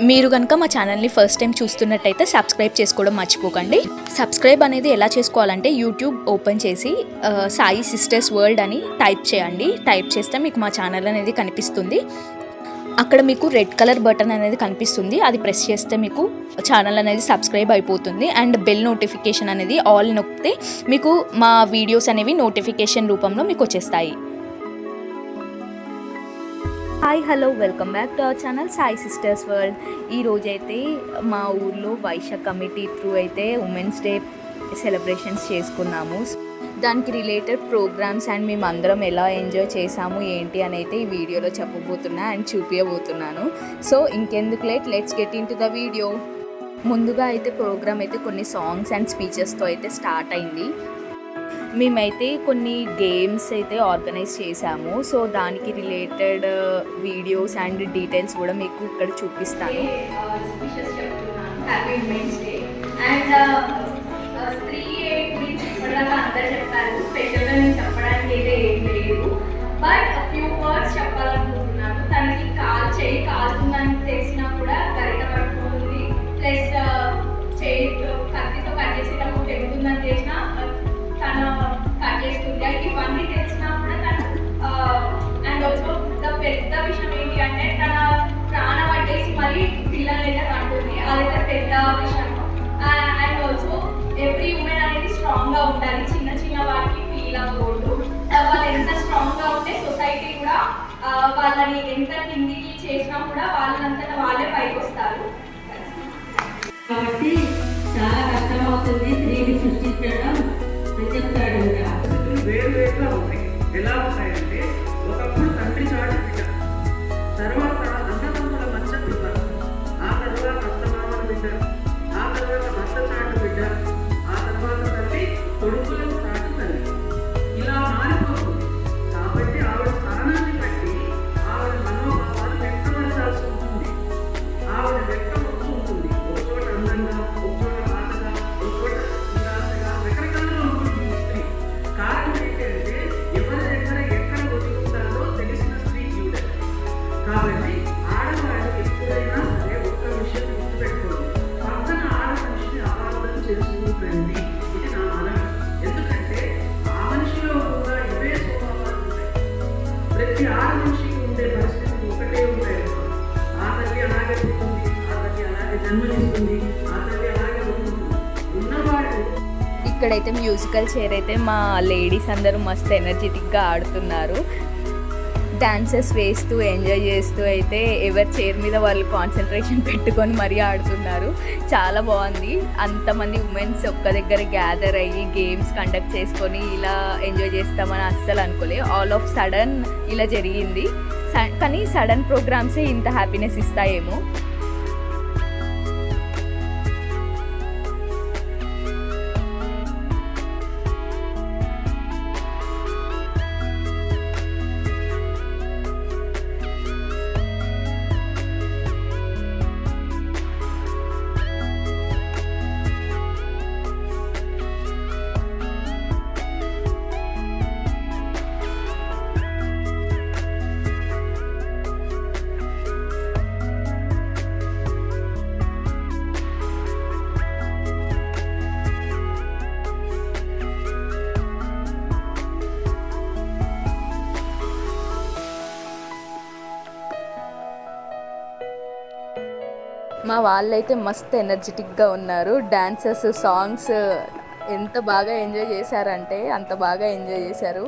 మీరు కనుక మా ఛానల్ని ఫస్ట్ టైం చూస్తున్నట్టయితే సబ్స్క్రైబ్ చేసుకోవడం మర్చిపోకండి. సబ్స్క్రైబ్ అనేది ఎలా చేసుకోవాలంటే యూట్యూబ్ ఓపెన్ చేసి సాయి సిస్టర్స్ వరల్డ్ అని టైప్ చేయండి. టైప్ చేస్తే మీకు మా ఛానల్ అనేది కనిపిస్తుంది. అక్కడ మీకు రెడ్ కలర్ బటన్ అనేది కనిపిస్తుంది. అది ప్రెస్ చేస్తే మీకు ఛానల్ అనేది సబ్స్క్రైబ్ అయిపోతుంది. అండ్ బెల్ నోటిఫికేషన్ అనేది ఆల్ నొక్కితే మీకు మా వీడియోస్ అనేవి నోటిఫికేషన్ రూపంలో మీకు వచ్చేస్తాయి. Hi hello, welcome back to our channel Sai sisters world. ఈరోజైతే మా ఊర్లో వైశ్య కమిటీ త్రూ అయితే ఉమెన్స్ డే సెలబ్రేషన్స్ చేసుకున్నాము. దానికి రిలేటెడ్ ప్రోగ్రామ్స్ అండ్ మేము అందరం ఎలా ఎంజాయ్ చేసాము ఏంటి అని అయితే ఈ వీడియోలో చెప్పబోతున్నా అండ్ చూపించబోతున్నాను. సో ఇంకెందుకు let's get in to the video. ముందుగా అయితే ప్రోగ్రామ్ అయితే కొన్ని సాంగ్స్ అండ్ స్పీచెస్తో అయితే స్టార్ట్ అయింది. మేమైతే కొన్ని గేమ్స్ అయితే ఆర్గనైజ్ చేసాము. సో దానికి రిలేటెడ్ వీడియోస్ అండ్ డీటెయిల్స్ కూడా మీకు ఇక్కడ చూపిస్తాను. Happy women's day. అండ్ స్త్రీ గురించి ఇప్పటిదాకా అందరూ చెప్పారు. స్పెషల్గా నేను చెప్పడానికి అయితే ఏం లేదు, బట్ ఫ్యూ వర్డ్స్ చెప్పాలనుకుంటున్నాను. తనకి చెయ్యి కాలుతుందని తెలిసినా కూడా గరిట పట్టుకుంటుంది, ప్లస్ చెయ్యి కత్తితో కట్ చేసేటప్పుడు తెగుతుందని తెలిసినా తను కట్ చేస్తుంది. ఇవన్నీ తెలిసినా కూడా తను అండ్ ఆల్సో పెద్ద విషయం ఏంటి అంటే తన ప్రాణం పట్టేసి మరి పిల్లల్ని అయితే కంటుంది. అదైతే పెద్ద విషయం. అండ్ ఆల్సో ఎవ్రీ ఉమెన్ అనేది స్ట్రాంగ్గా ఉండాలి. చిన్న చిన్న వాటికి ఫీల్ అవ్వకూడదు. వాళ్ళు ఎంత స్ట్రాంగ్గా ఉంటే సొసైటీ కూడా వాళ్ళని ఎంత కిందికి చేసినా కూడా వాళ్ళంతటా వాళ్ళే పైకి వస్తారు. కాబట్టి చాలా కష్టమవుతుంది స్త్రీని సృష్టించడం అని చెప్తాడు. వేరువేరుగా ఉన్నాయి. ఎలా ఉన్నాయంటే ఒకప్పుడు తండ్రి చాటు బిడ్డ, తర్వాత అన్నదమ్ముల మధ్య బిడ్డ, ఆ తర్వాత అత్తమామల బిడ్డ, ఆ తర్వాత భర్త చాటు బిడ్డ, ఆ తర్వాత తల్లి కొడుకులకు చాటు తల్లి. ఇలా మారిపోతుంది. కాబట్టి ఆవిడ స్థానాన్ని బట్టి ఆవిడ మనోభావాలు వ్యక్తపరచాల్సి ఉంటుంది. ఆవిడ వ్యక్తపరుస్తూ ఉంటుంది. ఒక చోట అందంగా, ఒక చోట బాధగా, ఒక చోట నిరాశగా, రకరకాలుగా ఉంటుంది ఈ స్త్రీ. కారణం ఏంటంటే ఎవరి దగ్గర ఎక్కడ ఒదుగుతారో తెలిసిన స్త్రీ ఈవిడ. కాబట్టి ఆడవాళ్ళు ఎప్పుడైనా సరే ఒక్క విషయం గుర్తుపెట్టుకోండి, పక్కన ఆడ మనిషిని అపార్థం చేసుకుంటుంది. ఇది నా మనవి. ఎందుకంటే ఆ మనిషిలో కూడా ఇవే స్వభావాలు ఉంటాయి. ప్రతి ఆడ మనిషికి ఉండే పరిస్థితి ఒకటే ఉంటాయి. ఆ తల్లి అలాగే ఉంటుంది, ఆ తల్లి అలాగే జన్మనిస్తుంది, ఆ తల్లి అలాగే ఉంటుంది. ఉన్నవాళ్ళు ఇక్కడైతే మ్యూజికల్ చైర్ అయితే మా లేడీస్ అందరూ మస్తు ఎనర్జెటిక్గా ఆడుతున్నారు. డాన్సెస్ వేస్తూ ఎంజాయ్ చేస్తూ అయితే ఎవరి చైర్ మీద వాళ్ళు కాన్సన్ట్రేషన్ పెట్టుకొని మరీ ఆడుతున్నారు. చాలా బాగుంది. అంతమంది ఉమెన్స్ ఒక్క దగ్గర గ్యాదర్ అయ్యి గేమ్స్ కండక్ట్ చేసుకొని ఇలా ఎంజాయ్ చేస్తామని అస్సలు అనుకోలే. ఆల్ ఆఫ్ సడన్ ఇలా జరిగింది. కానీ సడన్ ప్రోగ్రామ్సే ఇంత హ్యాపీనెస్ ఇస్తాయేమో. మా వాళ్ళైతే మస్తు ఎనర్జెటిక్గా ఉన్నారు. డాన్సెస్, సాంగ్స్ ఎంత బాగా ఎంజాయ్ చేశారంటే అంత బాగా ఎంజాయ్ చేశారు.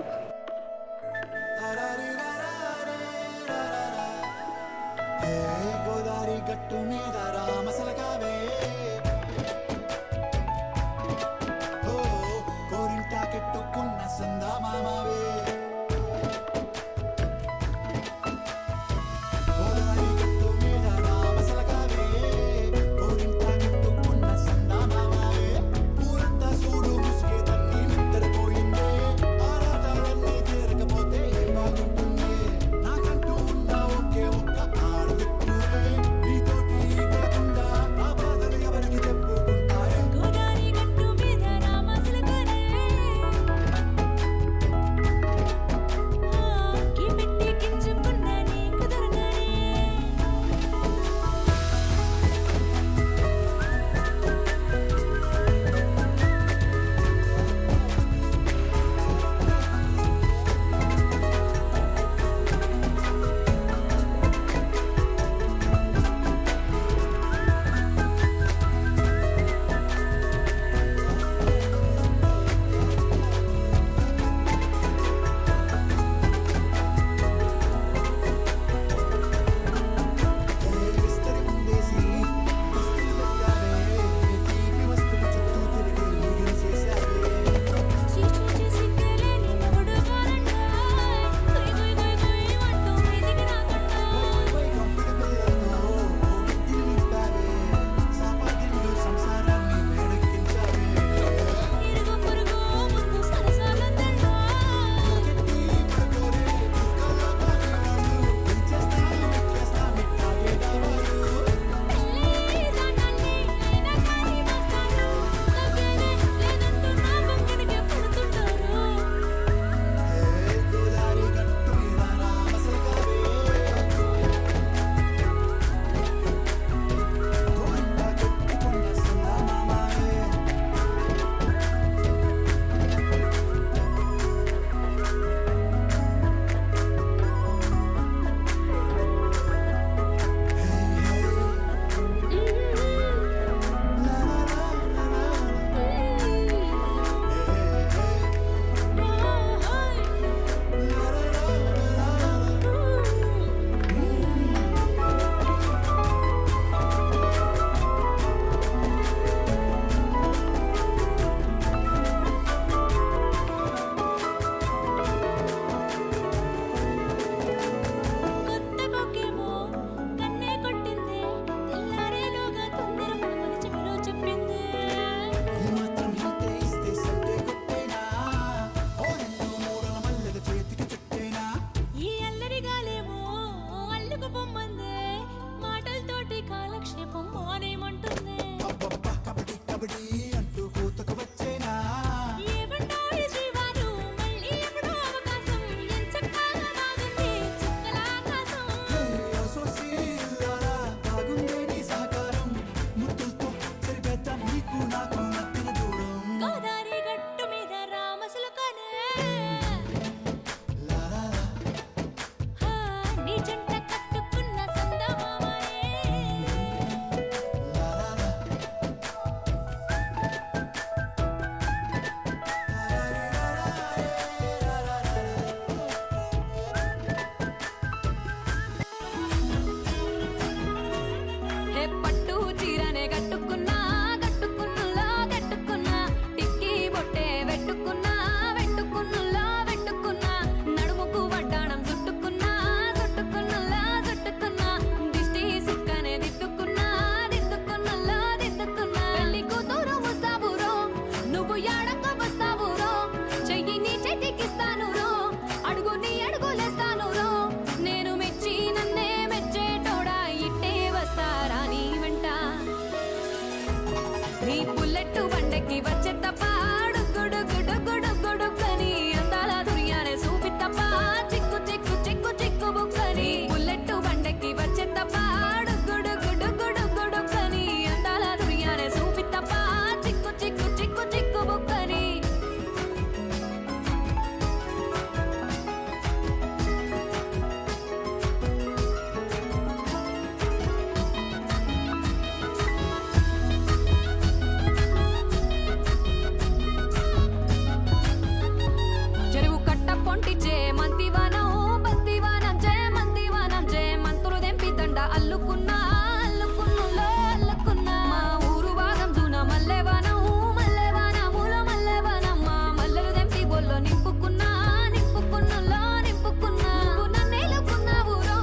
అల్లుకున్నా అల్లుకున్నులో అల్లుకున్నా మా ఊరు భాగం జూన మల్లెవనం మల్లెవనములో మల్లెవనమ్మ మల్లెలు తెంపి బొల్లో నింపుకున్నా నింపుకున్నులో నింపుకున్నా నువ్వు నన్నేలుకున్నా ఊరో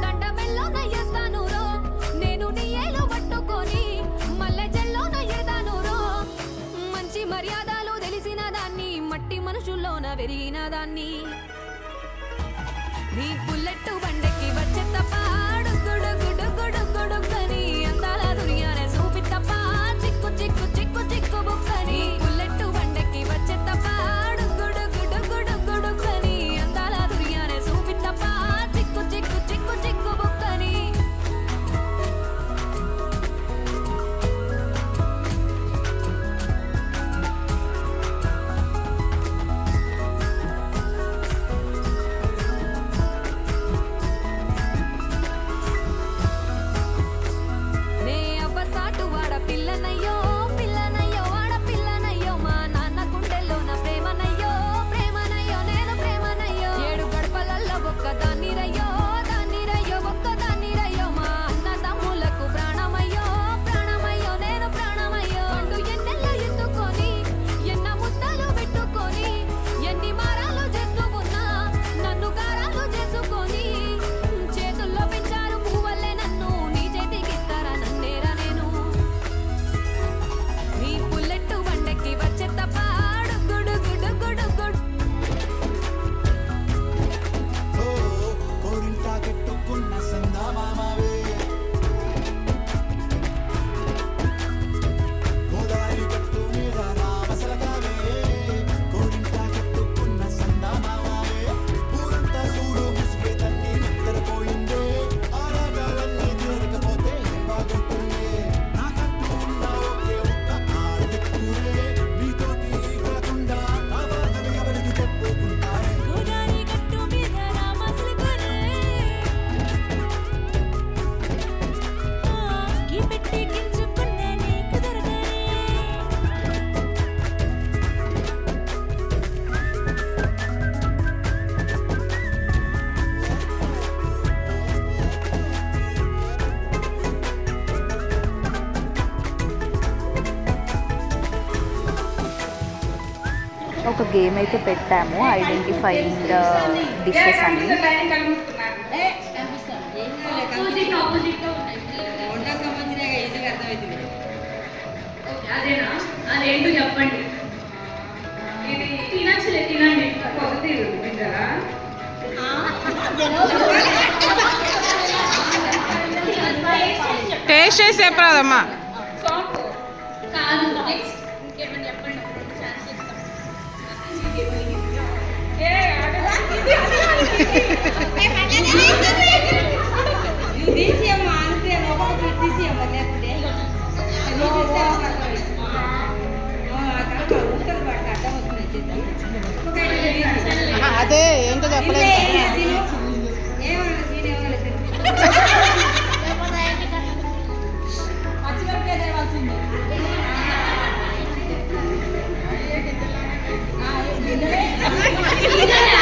దండ మెల్లో నయ్యేస్తాను రో నేను నీ ఏలు పట్టుకొని మల్లె చెల్లో నయ్యేదాను రో మంచి మర్యాదలు తెలిసిన దాన్ని మట్టి మనుషుల్లోన పెరిగిన దాన్ని నీ బుల్లెట్ బండెక్కి వచ్చే తప్ప గుడుగుడుగుడుగుడుగుడుగని అందాల దునియానే చూపి తప్ప చిక్కు చిక్కు చిక్కు చిక్కు బుక్కని బుల్లెట్ బండెక్కి వచ్చే తప్ప గుడుగుడుగుడుగుడుగని అందాల దునియానే చూపి తప్ప చిక్కు చిక్కు చిక్కు చిక్కు బుక్కని నే అవ్వసాటు వాడ పిల్లనయ్యో పిల్లనయ్యో వాడ పిల్లనయ్యో మా నాన్న గుండెల్లోన ప్రేమనయ్యో ప్రేమనయ్యో నేను ప్రేమనయ్యో ఏడు గడపలల్లో ఒక్కదాన్ని రయ్యో దాన్ని రయ్యో ఒక్కదాన్ని రయ్యో మా అన్న తమ్ములకు ప్రాణమయ్యో ప్రాణమయ్యో నేను ప్రాణమయ్యో అంటూ ఎన్నెల్లో ఎత్తుకొని ఎన్న ముద్దలు పెట్టుకొని ఎన్ని మారాలు చేస్తూ ఉన్నా నన్ను గారాలు చేసుకొని చేతుల్లో పెంచారు పువ్వల్లే నన్ను నీ చేతికిస్తారా నన్నేరా నేను నీ బుల్లెట్ బండెక్కి వచ్చే తప్ప గుడుగుడుగుడుగుడు కోరింట కట్టుకున్న సందమామవే గోదావరి గట్టు మీద రామసలకావే కోరింట కట్టుకున్న సందమామవే ఊరంతా చూడు ముసుగే తన్ని నిద్రపోయిందే ఆరాగాలన్నీ తీరకపోతే ఏం బాగుంటుందే నా కట్టు ఉన్న ఒకే ఒక్క ఆడదిక్కురే నీతోటి కాకుండా నా బాధలు ఎవరికి చెప్పుకుంటారే గోదావరి గట్టు మీద రామసలకునే కి పెట్టి గింజుకున్నా నీకు దొరకనే ఒక గేమ్ అయితే పెట్టాము, ఐడెంటిఫైయింగ్ ద డిషెస్ అని. ఆపోజిట్ ఆపోజిట్ గా ఉన్నాయి. వంటకు సంబంధించిన ఈజీగా అర్థమవుతుంది. ఓకే, అదేనా? ఆ రెండు చెప్పండి. ఇది తినచ్చులే, తినండి. టేస్ట్ చేసి చెప్పరాదమ్మా. కాదు, నెక్స్ట్ ఇంకేమైనా చెప్పండి. ఒక ఛాన్స్ ఇస్తాం. ఇది తీసేయమ్మా, అంతే ఒకటి తీసేయమ్మా, లేకపోతే తీసేస్తే ఉంటుంది పట్ట అడ్డం వస్తుంది చేద్దాం. అదే ఏంటో చెప్పలేదు. ఏమన్నా సీన్ ఏమన్నా పచ్చిమిరపకాయ తేవాల్సిందే.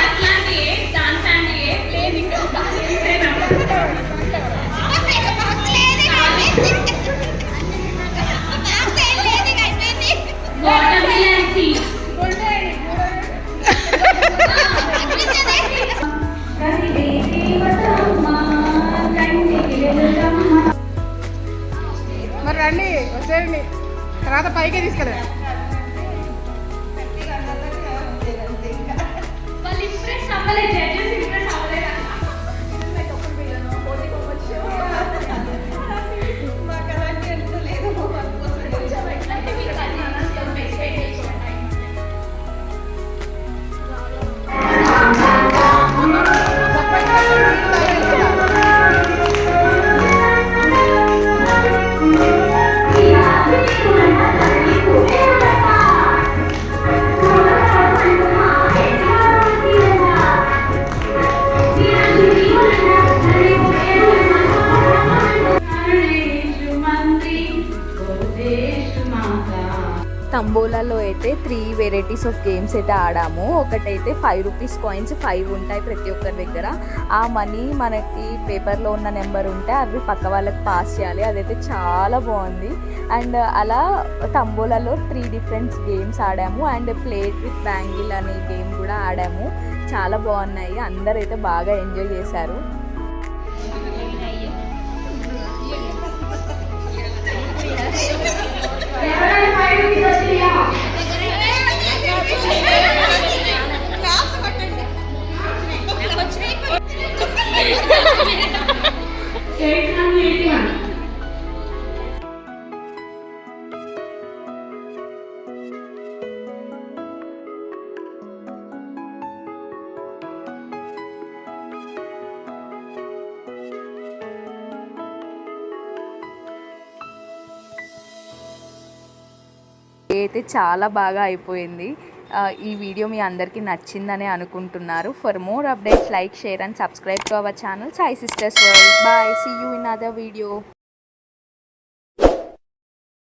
అట్లాంటి డాన్స్ అండి లేదు ఇంకా వాటర్ మిలన్ సీడ్ మరి రండి, వచ్చేయండి, తర్వాత పైకే తీసుకెళ్ళండి. వాళ్ళు ఇంప్రెస్ అవ్వలేదు, జడ్జెస్ ఇంప్రెస్ అవ్వలేదు. తంబోలాలో అయితే 3 వెరైటీస్ ఆఫ్ గేమ్స్ అయితే ఆడాము. ఒకటైతే 5 రూపీస్ కాయిన్స్ 5 ఉంటాయి ప్రతి ఒక్కరి దగ్గర. ఆ మనీ మనకి పేపర్లో ఉన్న నెంబర్ ఉంటే అవి పక్క వాళ్ళకి పాస్ చేయాలి. అదైతే చాలా బాగుంది. అండ్ అలా తంబోలాలో 3 డిఫరెంట్ గేమ్స్ ఆడాము. అండ్ ప్లేట్ విత్ బ్యాంగిల్ అనే గేమ్ కూడా ఆడాము. చాలా బాగున్నాయి. అందరైతే బాగా ఎంజాయ్ చేశారు. అయితే చాలా బాగా అయిపోయింది. ఈ వీడియో మీ అందరికీ నచ్చిందని అనుకుంటున్నారు. For more updates like, share and subscribe to our channel Sai sisters world. Bye, see you in other video.